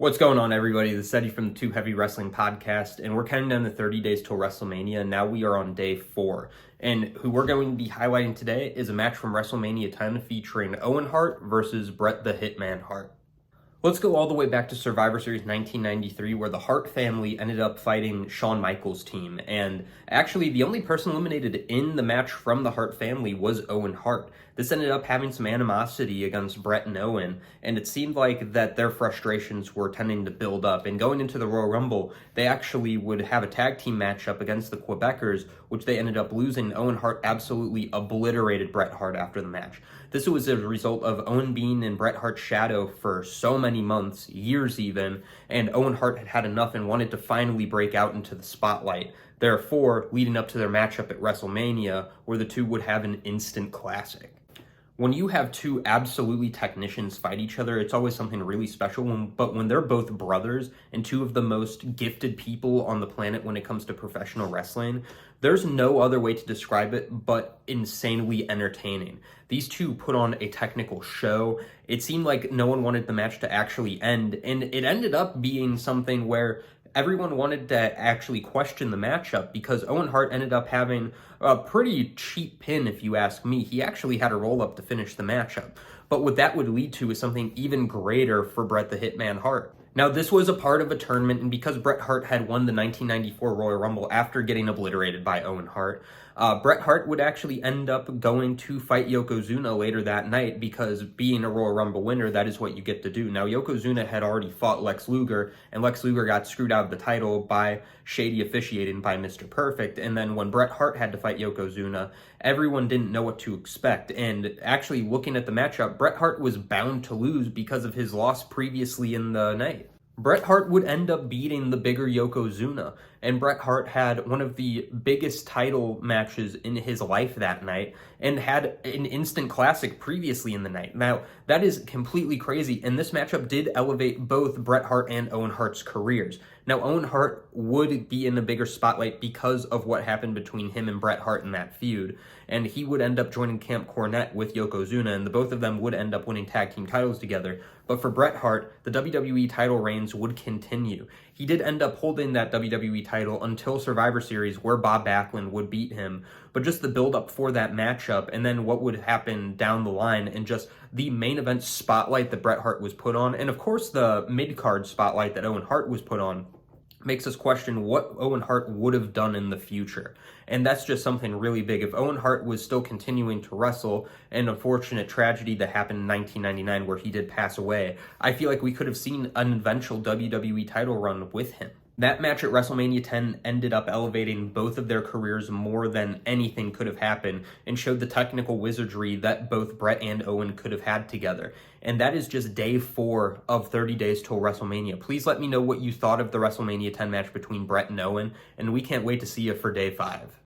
What's going on, everybody? This is Eddie from the Too Heavy Wrestling Podcast, and we're counting down the 30 days till WrestleMania, and now we are on day 4. And who we're going to be highlighting today is a match from WrestleMania 10 featuring Owen Hart versus Bret the Hitman Hart. Let's go all the way back to Survivor Series 1993, where the Hart family ended up fighting Shawn Michaels' team. And actually, the only person eliminated in the match from the Hart family was Owen Hart. This ended up having some animosity against Bret and Owen, and it seemed like that their frustrations were tending to build up. And going into the Royal Rumble, they actually would have a tag team matchup against the Quebecers, which they ended up losing. Owen Hart absolutely obliterated Bret Hart after the match. This was a result of Owen being in Bret Hart's shadow for so many months, years even, and Owen Hart had had enough and wanted to finally break out into the spotlight. Therefore, leading up to their matchup at WrestleMania, where the two would have an instant classic. When you have two absolutely technicians fight each other, it's always something really special. But when they're both brothers and two of the most gifted people on the planet when it comes to professional wrestling, there's no other way to describe it but insanely entertaining. These two put on a technical show. It seemed like no one wanted the match to actually end, and it ended up being something where everyone wanted to actually question the matchup because Owen Hart ended up having a pretty cheap pin, if you ask me. He actually had a roll-up to finish the matchup. But what that would lead to is something even greater for Bret the Hitman Hart. Now, this was a part of a tournament, and because Bret Hart had won the 1994 Royal Rumble after getting obliterated by Owen Hart, Bret Hart would actually end up going to fight Yokozuna later that night because being a Royal Rumble winner, that is what you get to do. Now, Yokozuna had already fought Lex Luger, and Lex Luger got screwed out of the title by shady officiating by Mr. Perfect, and then when Bret Hart had to fight Yokozuna, everyone didn't know what to expect, and actually looking at the matchup, Bret Hart was bound to lose because of his loss previously in the night. Bret Hart would end up beating the bigger Yokozuna, and Bret Hart had one of the biggest title matches in his life that night and had an instant classic previously in the night. Now, that is completely crazy, and this matchup did elevate both Bret Hart and Owen Hart's careers. Now, Owen Hart would be in the bigger spotlight because of what happened between him and Bret Hart in that feud, and he would end up joining Camp Cornette with Yokozuna, and the both of them would end up winning tag team titles together. But for Bret Hart, the WWE title reigns would continue. He did end up holding that WWE title until Survivor Series, where Bob Backlund would beat him. But just the build-up for that matchup, and then what would happen down the line, and just the main event spotlight that Bret Hart was put on, and of course the mid-card spotlight that Owen Hart was put on, makes us question what Owen Hart would have done in the future. And that's just something really big. If Owen Hart was still continuing to wrestle, an unfortunate tragedy that happened in 1999 where he did pass away, I feel like we could have seen an eventual WWE title run with him. That match at WrestleMania 10 ended up elevating both of their careers more than anything could have happened and showed the technical wizardry that both Bret and Owen could have had together. And that is just day 4 of 30 days till WrestleMania. Please let me know what you thought of the WrestleMania 10 match between Bret and Owen, and we can't wait to see you for day 5.